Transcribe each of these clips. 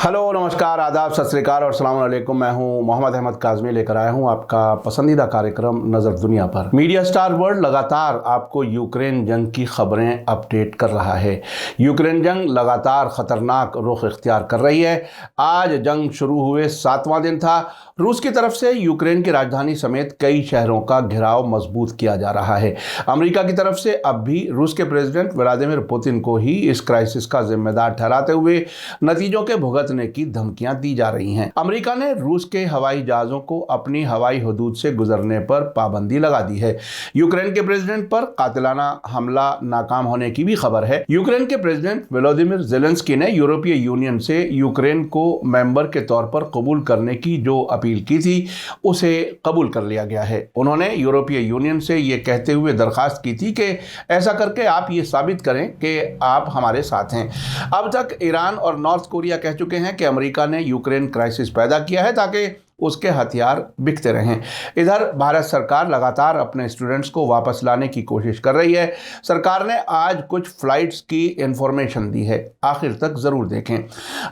Hello, नमस्कार, आदाब, सत श्री अकाल और अस्सलाम वालेकुम। मैं हूं मोहम्मद अहमद काज़मी, लेकर आया हूं आपका पसंदीदा कार्यक्रम नज़र दुनिया पर। मीडिया स्टार वर्ल्ड लगातार आपको यूक्रेन जंग की खबरें अपडेट कर रहा है। यूक्रेन जंग लगातार ख़तरनाक रुख इख्तियार कर रही है। आज जंग शुरू हुए 7वां दिन था। रूस की तरफ से यूक्रेन की राजधानी समेत कई शहरों का घेराव मजबूत किया जा रहा है। अमेरिका की तरफ से अब भी रूस के प्रेसिडेंट व्लादिमीर पुतिन को ही इस क्राइसिस का जिम्मेदार ठहराते हुए नतीजों के भुगतने की धमकियां दी जा रही हैं। अमेरिका ने रूस के हवाई जहाजों को अपनी हवाई हदूद से गुजरने पर पाबंदी लगा दी है। यूक्रेन के प्रेसिडेंट पर कातिलाना हमला नाकाम होने की भी खबर है। यूक्रेन के प्रेसिडेंट वोलोदिमीर ज़ेलेंस्की ने यूरोपीय यूनियन से यूक्रेन को मेंबर के तौर पर कबूल करने की जो अपील की थी उसे कबूल कर लिया गया है। उन्होंने यूरोपीय यूनियन से ये कहते हुए दरखास्त की थी कि ऐसा करके आप ये साबित करें कि आप हमारे साथ हैं। अब तक ईरान और नॉर्थ कोरिया कह चुके हैं कि अमेरिका ने यूक्रेन क्राइसिस पैदा किया है ताकि उसके हथियार बिकते रहें। इधर भारत सरकार लगातार अपने स्टूडेंट्स को वापस लाने की कोशिश कर रही है। सरकार ने आज कुछ फ्लाइट्स की इंफॉर्मेशन दी है, आखिर तक ज़रूर देखें।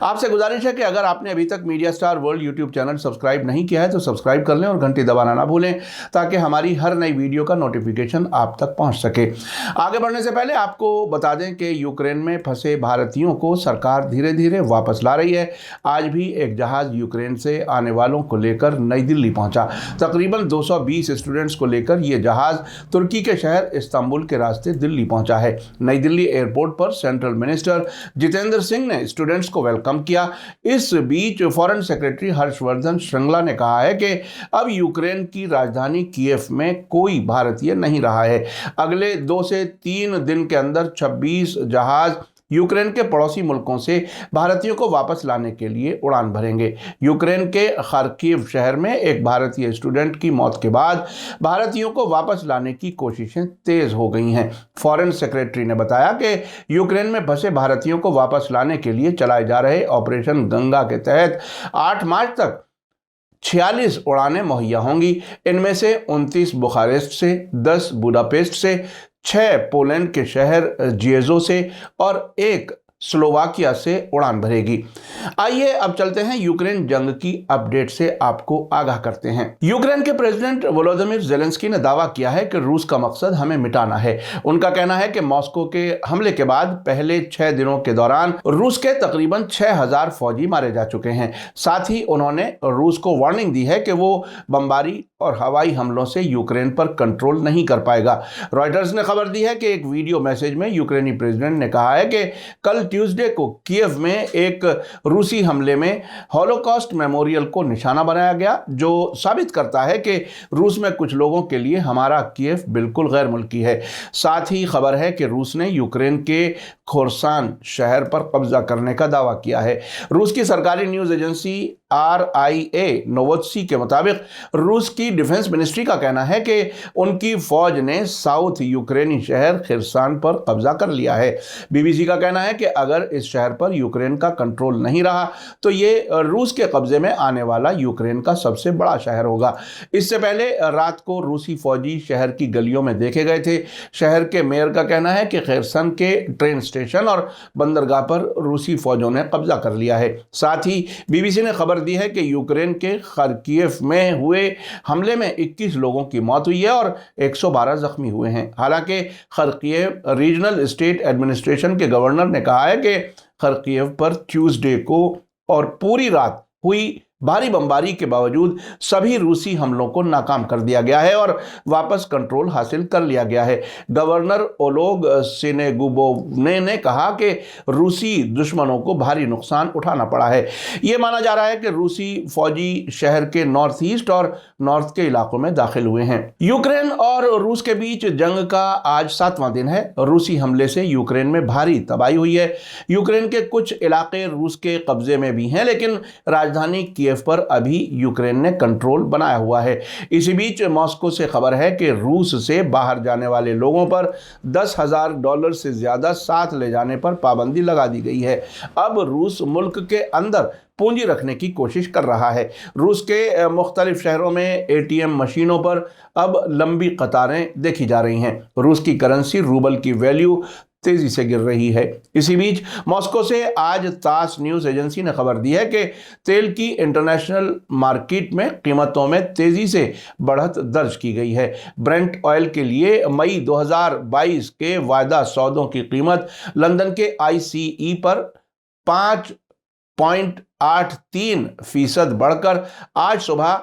आपसे गुजारिश है कि अगर आपने अभी तक media star world YouTube channel subscribe नहीं किया है तो सब्सक्राइब कर लें और घंटी दबाना ना भूलें ताकि हमारी हर नई वीडियो का नोटिफिकेशन आप तक पहुँच सके। आगे बढ़ने से पहले आपको बता दें कि यूक्रेन में फंसे भारतीयों को सरकार धीरे धीरे वापस ला रही है। आज भी एक जहाज़ यूक्रेन से आने वालों को लेकर नई दिल्ली पहुंचा। तकरीबन 220 स्टूडेंट्स को लेकर यह जहाज तुर्की के शहर इस्तांबुल के रास्ते दिल्ली पहुंचा है। नई दिल्ली एयरपोर्ट पर सेंट्रल मिनिस्टर जितेंद्र सिंह ने स्टूडेंट्स को वेलकम किया। इस बीच फॉरेन सेक्रेटरी हर्षवर्धन श्रृंगला ने कहा है कि अब यूक्रेन की राजधानी कीव में कोई भारतीय नहीं रहा है। अगले 2 से 3 दिन के अंदर 26 जहाज यूक्रेन के पड़ोसी मुल्कों से भारतीयों को वापस लाने के लिए उड़ान भरेंगे। यूक्रेन के खार्किव शहर में एक भारतीय स्टूडेंट की मौत के बाद भारतीयों को वापस लाने की कोशिशें तेज हो गई हैं। फॉरेन सेक्रेटरी ने बताया कि यूक्रेन में फंसे भारतीयों को वापस लाने के लिए चलाए जा रहे ऑपरेशन गंगा के तहत 8 मार्च तक 46 उड़ानें मुहैया होंगी। इनमें से 29 बुखारेस्ट से, 10 बुडापेस्ट से, 6 पोलैंड के शहर जिएजो से और 1 स्लोवाकिया से उड़ान भरेगी। आइए अब चलते हैं यूक्रेन जंग की अपडेट से आपको आगाह करते हैं। यूक्रेन के प्रेसिडेंट वोलोदिमीर ज़ेलेंस्की ने दावा किया है कि रूस का मकसद हमें मिटाना है। उनका कहना है कि मॉस्को के हमले के बाद पहले 6 दिनों के दौरान रूस के तकरीबन 6000 फौजी मारे जा चुके हैं। साथ ही उन्होंने रूस को वार्निंग दी है कि वो बमबारी और हवाई हमलों से यूक्रेन पर कंट्रोल नहीं कर पाएगा। रॉयटर्स ने खबर दी है कि एक वीडियो मैसेज में यूक्रेनी प्रेसिडेंट ने कहा है कि कल ट्यूसडे को कीव में एक रूसी हमले में हॉलोकॉस्ट मेमोरियल को निशाना बनाया गया, जो साबित करता है कि रूस में कुछ लोगों के लिए हमारा कीव बिल्कुल गैर मुल्की है। साथ ही खबर है कि रूस ने यूक्रेन के खोरसान शहर पर कब्जा करने का दावा किया है। रूस की सरकारी न्यूज़ एजेंसी RIA नोवोत्सी के मुताबिक रूस की डिफेंस मिनिस्ट्री का कहना है कि उनकी फौज ने साउथ यूक्रेनी शहर खिरसान पर कब्जा कर लिया है। BBC का कहना है कि अगर इस शहर पर यूक्रेन का कंट्रोल नहीं रहा तो ये रूस के कब्जे में आने वाला यूक्रेन का सबसे बड़ा शहर होगा। इससे पहले रात को रूसी फौजी शहर की गलियों में देखे गए थे। शहर के मेयर का कहना है कि खिरसान के ट्रेन स्टेशन और बंदरगाह पर रूसी फौजों ने कब्जा कर लिया है। साथ ही BBC ने खबर दी है कि यूक्रेन के खार्किव में हुए हमले में 21 लोगों की मौत हुई है और 112 जख्मी हुए हैं। हालांकि खार्किव रीजनल स्टेट एडमिनिस्ट्रेशन के गवर्नर ने कहा है कि खार्किव पर ट्यूसडे को और पूरी रात हुई भारी बमबारी के बावजूद सभी रूसी हमलों को नाकाम कर दिया गया है और वापस कंट्रोल हासिल कर लिया गया है। गवर्नर ओलोग सिनेगुबोव ने कहा कि रूसी दुश्मनों को भारी नुकसान उठाना पड़ा है। ये माना जा रहा है कि रूसी फौजी शहर के नॉर्थ ईस्ट और नॉर्थ के इलाकों में दाखिल हुए हैं। यूक्रेन और रूस के बीच जंग का आज 7वां दिन है। रूसी हमले से यूक्रेन में भारी तबाही हुई है। यूक्रेन के कुछ इलाके रूस के कब्जे में भी हैं, लेकिन राजधानी कीव पर अभी यूक्रेन ने कंट्रोल बनाया हुआ है। इसी बीच मॉस्को से खबर है कि रूस से बाहर जाने वाले लोगों पर $10,000 से ज्यादा साथ ले जाने पर पाबंदी लगा दी गई है। अब रूस मुल्क के अंदर पूंजी रखने की कोशिश कर रहा है। रूस के मुख्तलिफ शहरों में ATM मशीनों पर अब लंबी कतारें देखी जा रही हैं। रूस की करेंसी रूबल की वैल्यू तेजी से गिर रही है। इसी बीच मॉस्को से आज तास न्यूज एजेंसी ने खबर दी है कि तेल की इंटरनेशनल मार्केट में कीमतों में तेजी से बढ़त दर्ज की गई है। ब्रेंट ऑयल के लिए मई 2022 के वायदा सौदों की कीमत लंदन के ICE पर 5.83% बढ़कर आज सुबह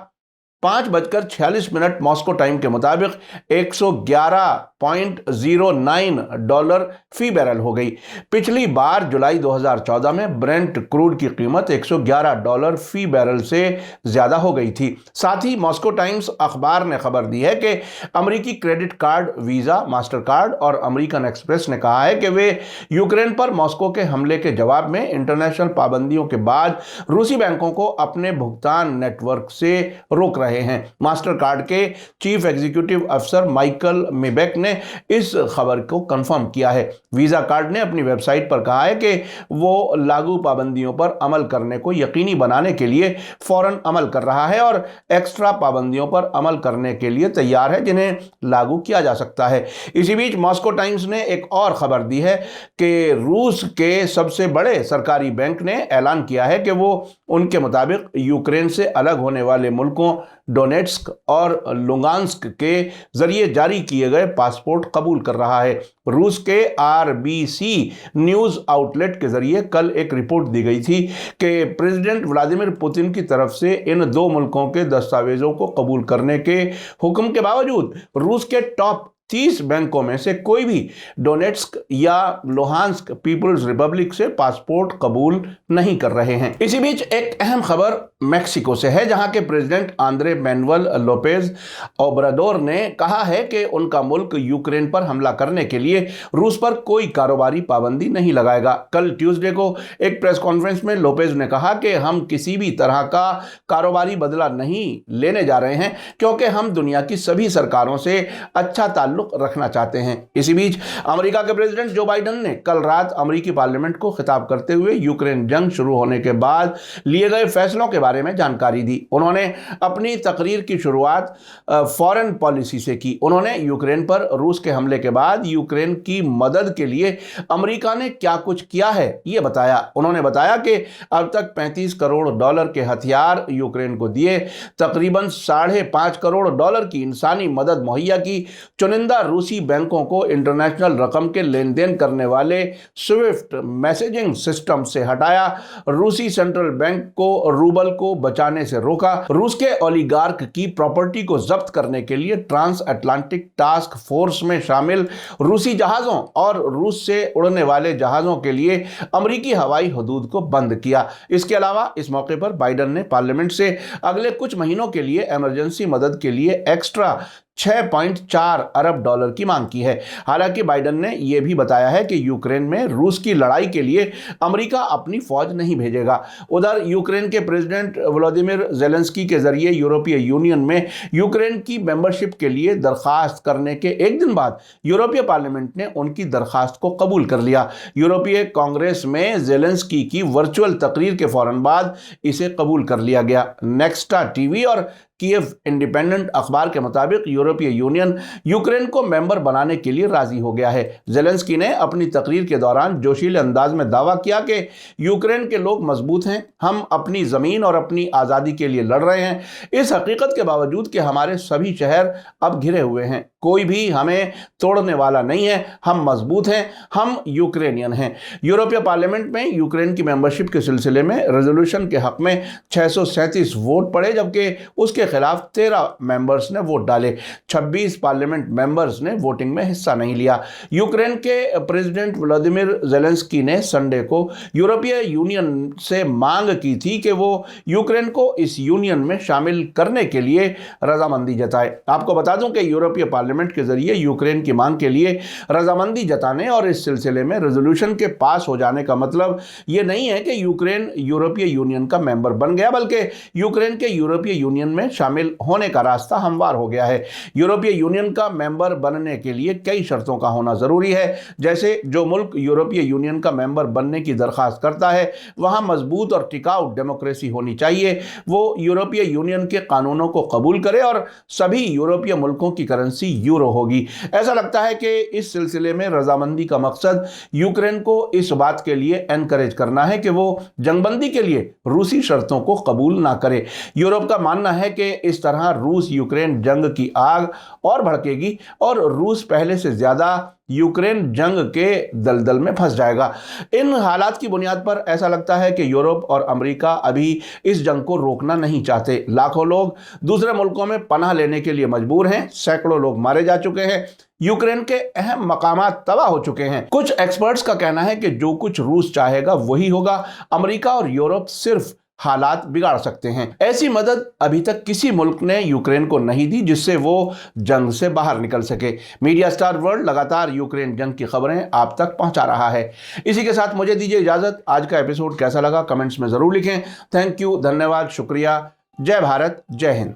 5:46 मॉस्को टाइम के मुताबिक $111.09 फी बैरल हो गई। पिछली बार जुलाई 2014 में ब्रेंट क्रूड की कीमत $111 फी बैरल से ज्यादा हो गई थी। साथ ही मॉस्को टाइम्स अखबार ने खबर दी है कि अमेरिकी credit card visa, master card और अमेरिकन एक्सप्रेस ने कहा है कि वे यूक्रेन पर मॉस्को के हमले के जवाब में इंटरनेशनल पाबंदियों के बाद रूसी बैंकों को अपने भुगतान नेटवर्क से रोक रहे हैं। मास्टर कार्ड के चीफ एग्जीक्यूटिव अफसर माइकल मेबेक ने इस खबर को कंफर्म किया है। वीजा कार्ड ने अपनी वेबसाइट पर कहा है कि वो लागू पाबंदियों पर अमल करने को यकीनी बनाने के लिए फौरन अमल कर रहा है और एक्स्ट्रा पाबंदियों पर अमल करने के लिए तैयार है जिन्हें लागू किया जा सकता है। इसी बीच मॉस्को टाइम्स ने एक और खबर दी है कि रूस के सबसे बड़े सरकारी बैंक ने ऐलान किया है कि वो उनके मुताबिक यूक्रेन से अलग होने वाले मुल्कों डोनेट्स्क और लुगांस्क के जरिए जारी किए गए पासपोर्ट कबूल कर रहा है। रूस के RBC न्यूज आउटलेट के जरिए कल एक रिपोर्ट दी गई थी कि प्रेसिडेंट व्लादिमीर पुतिन की तरफ से इन दो मुल्कों के दस्तावेजों को कबूल करने के हुक्म के बावजूद रूस के टॉप 30 बैंकों में से कोई भी डोनेट्स्क या लुहांस्क पीपुल्स रिपब्लिक से पासपोर्ट कबूल नहीं कर रहे हैं। इसी बीच एक अहम खबर मेक्सिको से है, जहां के president Andre Manuel Lopez Obrador ने कहा है कि उनका मुल्क यूक्रेन पर हमला करने के लिए रूस पर कोई कारोबारी पाबंदी नहीं लगाएगा। कल ट्यूसडे को एक प्रेस कॉन्फ्रेंस में लोपेज ने कहा कि हम किसी भी तरह का कारोबारी बदला नहीं लेने जा रहे हैं क्योंकि हम दुनिया की सभी सरकारों से अच्छा ताल्लुक रखना चाहते हैं। इसी बीच अमेरिका के प्रेसिडेंट जो बाइडेन ने कल रात अमेरिकी पार्लियामेंट को खिताब करते हुए यूक्रेन जंग शुरू होने के बाद लिए गए फैसलों के बारे में जानकारी दी। उन्होंने अपनी तकरीर की शुरुआत फॉरेन पॉलिसी से की। उन्होंने यूक्रेन पर रूस के हमले के बाद यूक्रेन की मदद के लिए अमेरिका ने क्या कुछ किया है यह बताया। उन्होंने बताया कि अब तक $35 करोड़ के हथियार यूक्रेन को दिए, तकरीबन $5.5 करोड़ की इंसानी मदद मुहैया की, चुनिंदा रूसी बैंकों को इंटरनेशनल रकम के लेन देन करने वाले स्विफ्ट मैसेजिंग सिस्टम से हटाया, रूसी सेंट्रल बैंक को रूबल को बचाने से रोका, रूस के ओलिगार्क की प्रॉपर्टी को जब्त करने के लिए ट्रांस अटलांटिक टास्क फोर्स में शामिल रूसी जहाजों और रूस से उड़ने वाले जहाजों के लिए अमेरिकी हवाई हदूद को बंद किया। इसके अलावा इस मौके पर बाइडेन ने पार्लियामेंट से अगले कुछ महीनों के लिए इमरजेंसी मदद के लिए एक्स्ट्रा $6.4 अरब की मांग की है। हालांकि बाइडेन ने यह भी बताया है कि यूक्रेन में रूस की लड़ाई के लिए अमेरिका अपनी फौज नहीं भेजेगा। उधर यूक्रेन के प्रेसिडेंट व्लादिमीर ज़ेलेंस्की के जरिए यूरोपीय यूनियन में यूक्रेन की मेंबरशिप के लिए दरखास्त करने के एक दिन बाद यूरोपीय पार्लियामेंट ने उनकी दरखास्त को कबूल कर लिया। यूरोपीय कांग्रेस में ज़ेलेंस्की की वर्चुअल तकरीर के फौरन बाद इसे कबूल कर लिया गया। नेक्स्टा टीवी और कीव इंडिपेंडेंट अखबार के मुताबिक यूरोपीय यूनियन यूक्रेन को मेंबर बनाने के लिए राजी हो गया है। ज़ेलेंस्की ने अपनी तकरीर के दौरान जोशीले अंदाज में दावा किया कि यूक्रेन के लोग मजबूत हैं, हम अपनी ज़मीन और अपनी आज़ादी के लिए लड़ रहे हैं, इस हकीकत के बावजूद कि हमारे सभी शहर अब घिरे हुए हैं, कोई भी हमें तोड़ने वाला नहीं है, हम मजबूत हैं, हम यूक्रेनियन हैं। यूरोपीय पार्लियामेंट में यूक्रेन की मेंबरशिप के सिलसिले में रेजोल्यूशन के हक में 637 वोट पड़े, जबकि उसके खिलाफ 13 मेंबर्स ने वोट डाले। 26 पार्लियामेंट मेंबर्स ने वोटिंग में हिस्सा नहीं लिया। यूक्रेन के प्रेसिडेंट व्लादिमीर ज़ेलेंस्की ने संडे को यूरोपीय यूनियन से मांग की थी कि वो यूक्रेन को इस यूनियन में शामिल करने के लिए रजामंदी जताए। आपको बता दूं कि यूरोपीय पार्लियामेंट के जरिए यूक्रेन की मांग के लिए रजामंदी जताने और इस सिलसिले में रेजोल्यूशन के पास हो जाने का मतलब ये नहीं है कि यूक्रेन यूरोपीय यूनियन का मेंबर बन गया, बल्कि यूक्रेन के यूरोपीय यूनियन में शामिल होने का रास्ता हमवार हो गया है। यूरोपीय यूनियन का मेंबर बनने के लिए कई शर्तों का होना जरूरी है, जैसे जो मुल्क यूरोपीय यूनियन का मेंबर बनने की दरखास्त करता है वहां मजबूत और टिकाऊ डेमोक्रेसी होनी चाहिए, वो यूरोपीय यूनियन के कानूनों को कबूल करे और सभी यूरोपीय मुल्कों की करेंसी यूरो होगी। ऐसा लगता है कि इस सिलसिले में रजामंदी का मकसद यूक्रेन को इस बात के लिए एनकरेज करना है कि वो जंगबंदी के लिए रूसी शर्तों को कबूल ना करे। यूरोप का मानना है कि इस तरह रूस यूक्रेन जंग की आग और भड़केगी और रूस पहले से ज्यादा यूक्रेन जंग के दलदल में फंस जाएगा। इन हालात की बुनियाद पर ऐसा लगता है कि यूरोप और अमेरिका अभी इस जंग को रोकना नहीं चाहते। लाखों लोग दूसरे मुल्कों में पनाह लेने के लिए मजबूर हैं, सैकड़ों लोग मारे जा चुके हैं, यूक्रेन के अहम मकामात तबाह हो चुके हैं। कुछ एक्सपर्ट्स का कहना है कि जो कुछ रूस चाहेगा वही होगा। अमेरिका और यूरोप सिर्फ हालात बिगाड़ सकते हैं। ऐसी मदद अभी तक किसी मुल्क ने यूक्रेन को नहीं दी जिससे वो जंग से बाहर निकल सके। मीडिया स्टार वर्ल्ड लगातार यूक्रेन जंग की खबरें आप तक पहुंचा रहा है। इसी के साथ मुझे दीजिए इजाजत। आज का एपिसोड कैसा लगा कमेंट्स में जरूर लिखें। थैंक यू, धन्यवाद, शुक्रिया। जय भारत, जय हिंद।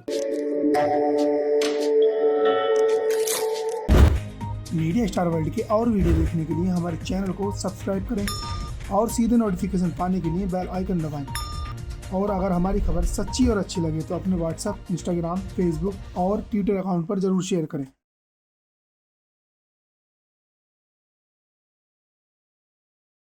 मीडिया स्टार वर्ल्ड के और वीडियो देखने के लिए हमारे चैनल को सब्सक्राइब करें और सीधे नोटिफिकेशन पाने के लिए बेल आइकन दबाएं। और अगर हमारी खबर सच्ची और अच्छी लगे तो अपने व्हाट्सएप, इंस्टाग्राम, फेसबुक और ट्विटर अकाउंट पर जरूर शेयर करें।